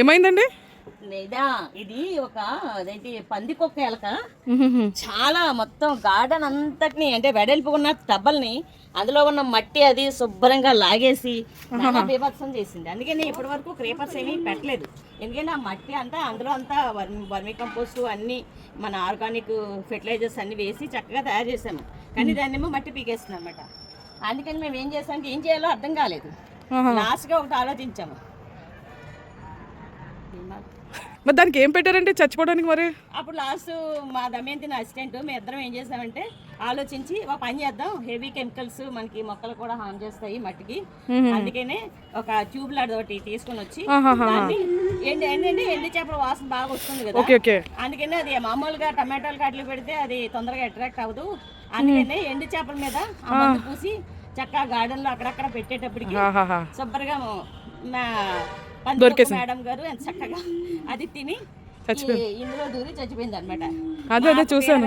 ఏమైందండి? లేదా ఇది ఒక అదేంటి పందికొక్క ఎలక చాలా మొత్తం గార్డెన్ అంతటిని అంటే వెడల్పు ఉన్న టబ్బల్ని అందులో ఉన్న మట్టి అది శుభ్రంగా లాగేసి బీభత్సం చేసింది. అందుకని ఇప్పటి వరకు క్రీపర్స్ ఏమీ పెట్టలేదు. ఎందుకంటే ఆ మట్టి అంతా అందులో అంతా వర్మీ కంపోస్ట్ అన్ని మన ఆర్గానిక్ ఫెర్టిలైజర్స్ అన్ని వేసి చక్కగా తయారు చేసాము. కానీ దాన్ని ఏమో మట్టి పీకేస్తుంది అనమాట. అందుకని మేము ఏం చేసామంటే ఏం చేయాలో అర్థం కాలేదు. లాస్ట్గా ఒకటి ఆలోచించాము. మరి దానికి ఏం పెట్టారంటే చచ్చిపోవడానికి? మరి అప్పుడు లాస్ట్ మా దమయంతి అసిస్టెంట్ మేము ఇద్దరం ఏం చేసామంటే ఆలోచించి ఒక పని చేద్దాం, హెవీ కెమికల్స్ మనకి మొక్కలు కూడా హామ్ చేస్తాయి మట్టికి, అందుకనే ఒక ట్యూబ్ లాంటి ఒకటి తీసుకొని వచ్చి ఏంటంటే ఎండి చేపల వాసన బాగా వస్తుంది కదా, అందుకని అది మామూలుగా టమాటాలు కట్లు పెడితే అది తొందరగా అట్రాక్ట్ అవ్వదు. అందుకనే ఎండి చేపల మీద ఆ మందు పూసి చక్కగా గార్డెన్ లో అక్కడక్కడ పెట్టేటప్పటికి శుభ్రంగా మేడం గారు ఎంత చక్కగా అది తిని ఇందులో దూరి చచ్చిపోయింది అనమాట. అదే చూసాను.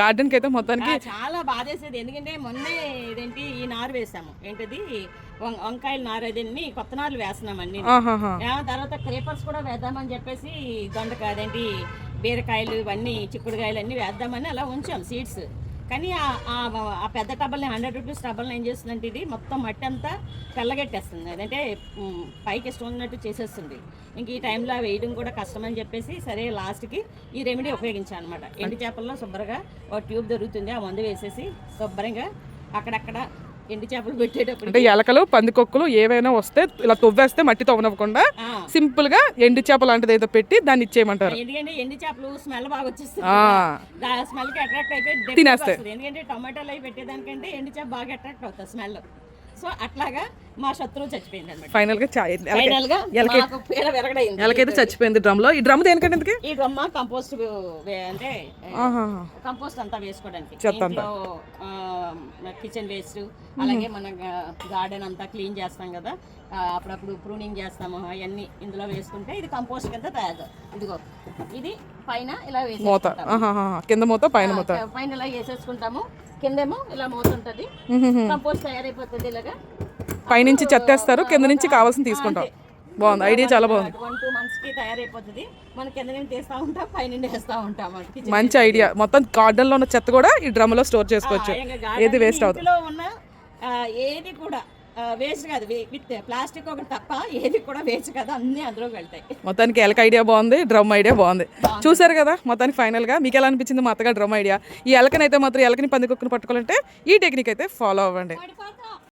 గార్డెన్ కి అయితే మొత్తానికి చాలా బాధేసేది. ఎందుకంటే మొన్నే ఇదేంటి ఈ నారు వేసాము, ఏంటది వంకాయల నారు, అదన్నీ కొత్త నారులు వేస్తున్నాం అన్ని. తర్వాత క్రేపర్స్ కూడా వేద్దామని చెప్పేసి దొండకాయ అదేంటి బీరకాయలు ఇవన్నీ చిక్కుడుకాయలు అన్ని వేద్దామని అలా ఉంచాం సీడ్స్. కానీ ఆ పెద్ద టబ్బల్ని 100 రూపీస్ టబ్బల్ని ఏం చేస్తుందంటే ఇది మొత్తం మట్టి అంతా తెల్లగట్టేస్తుంది, అదంటే పైకి ఇష్టం ఉన్నట్టు చేసేస్తుంది. ఇంక ఈ టైంలో వేయడం కూడా కష్టమని చెప్పేసి సరే లాస్ట్కి ఈ రెమెడీ ఉపయోగించాను అనమాట. ఎండు చేపల్లో శుభ్రంగా ఒక ట్యూబ్ దొరుకుతుంది, ఆ మందు వేసేసి శుభ్రంగా అక్కడక్కడ ఎండు చేపలు పెట్టేటప్పుడు అంటే ఎలకలు పందికొక్కులు ఏవైనా వస్తే ఇలా తవ్వేస్తే మట్టి తవ్వనివ్వకుండా సింపుల్ గా ఎండు చేప లాంటిది ఏదో పెట్టి దాన్ని ఇచ్చేయమంటారు. ఎందుకంటే ఎండు చేపలు స్మెల్ బాగా వచ్చేస్తుంది, స్మెల్ కి అట్రాక్ట్ అయిపోయి తినేస్తాయి. ఎందుకంటే టమాటాలు అవి పెట్టేదానికంటే ఎండు చేప బాగా అట్రాక్ట్ అవుతుంది స్మెల్. సో అట్లాగా మా శత్రువు చచ్చిపోయింది అనమాట. ఫైనల్ గా ఎలకైతే చచ్చిపోయింది డ్రమ్ లో. ఈ డ్రమ్ దేనికంటే? ఈ డ్రమ్ కంపోస్ట్ అంటే కంపోస్ట్ అంతా వేసుకోవడానికి, కిచెన్ వేస్ట్, అలాగే మన గార్డెన్ అంతా క్లీన్ చేస్తాం కదా, అప్పుడప్పుడు ప్రూనింగ్ చేస్తాము, అవన్నీ ఇందులో వేసుకుంటే ఇది కంపోస్ట్ కింద తయారు. ఇదిగో ఇది పైన ఇలా వేసేసుకుంటాము, కింద మూత పైన మూత, పైన ఇలా వేసేసుకుంటాము, కిందేమో ఇలా మూత ఉంటది, కంపోస్ట్ తయారైపోతుంది. ఇలాగా పైనుంచి చెత్తేస్తారు, కింద నుంచి కావాల్సిన తీసుకుంటాం. బాగుంది ఐడియా, చాలా బాగుంది. 1-2 months కి తయారైపోతుంది. మనం కింద నుంచి తీస్తా ఉంటాం, పైన వేస్తా ఉంటాం. మంచి ఐడియా. మొత్తం గార్డెన్ లో ఉన్న చెత్త కూడా ఈ డ్రమ్ లో స్టోర్ చేసుకోవచ్చు, ఏది వేస్ట్ అవుతుంది. ఉన్న ఏది కూడా వేస్ట్ కాదు, విత్ ప్లాస్టిక్ ఒకటి తప్ప ఏది కూడా వేస్ట్ కాదు, అన్ని అందులోకి వెళ్తాయి. మొత్తానికి ఎలక ఐడియా బాగుంది, డ్రమ్ ఐడియా బాగుంది. చూసారు కదా మొత్తానికి ఫైనల్ గా మీకు ఎలా అనిపించింది మా అత్తగా డ్రమ్ ఐడియా? ఈ ఎలకనైతే మాత్రం ఎలకని పందికొక్కుని పట్టుకోవాలంటే ఈ టెక్నిక్ అయితే ఫాలో అవ్వండి.